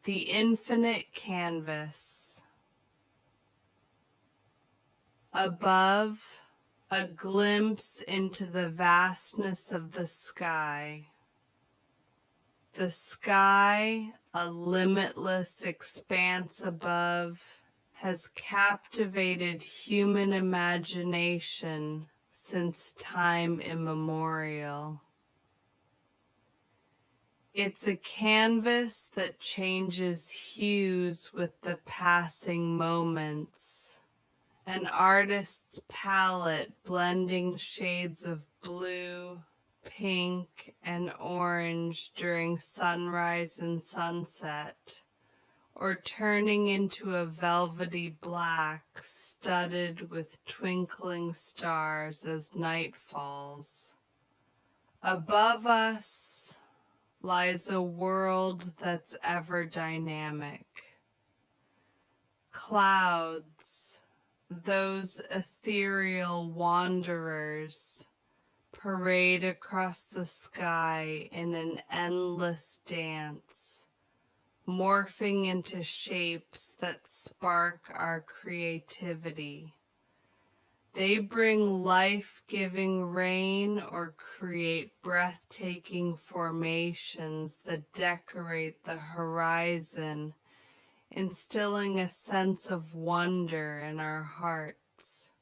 The infinite canvas. Above, a glimpse into the vastness of the sky. The sky, a limitless expanse above, has captivated human imagination since time immemorial. It's a canvas that changes hues with the passing moments, an artist's palette blending shades of blue, pink, and orange during sunrise and sunset, or turning into a velvety black studded with twinkling stars as night falls. Above us lies a world that's ever dynamic. Clouds, those ethereal wanderers, parade across the sky in an endless dance, morphing into shapes that spark our creativity. They bring life-giving rain or create breathtaking formations that decorate the horizon, instilling a sense of wonder in our hearts.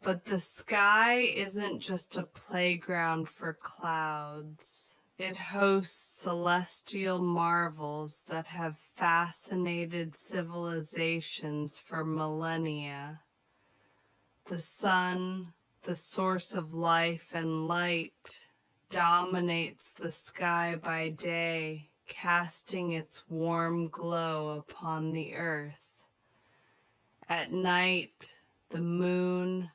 But the sky isn't just a playground for clouds. It hosts celestial marvels that have fascinated civilizations for millennia. The sun, the source of life and light, dominates the sky by day, casting its warm glow upon the earth. At night, the moon,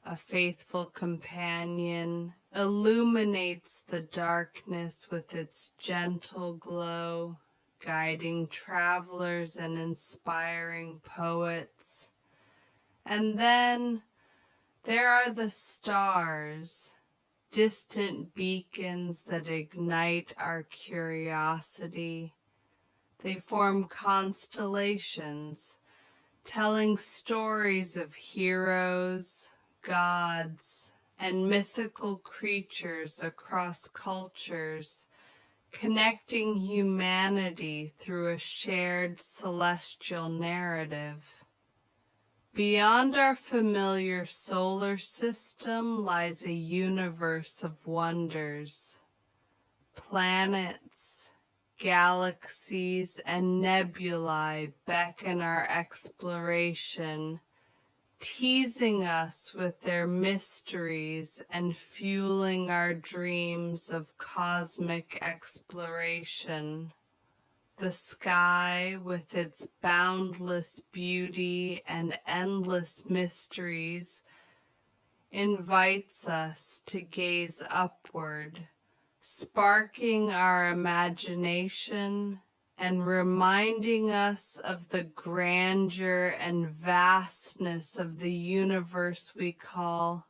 a faithful companion, illuminates the darkness with its gentle glow, guiding travelers and inspiring poets. And then there are the stars, distant beacons that ignite our curiosity. They form constellations, telling stories of heroes, gods, and mythical creatures across cultures, connecting humanity through a shared celestial narrative. Beyond our familiar solar system lies a universe of wonders. Planets, galaxies, and nebulae beckon our exploration, teasing us with their mysteries and fueling our dreams of cosmic exploration. The sky, with its boundless beauty and endless mysteries, invites us to gaze upward, sparking our imagination and reminding us of the grandeur and vastness of the universe we call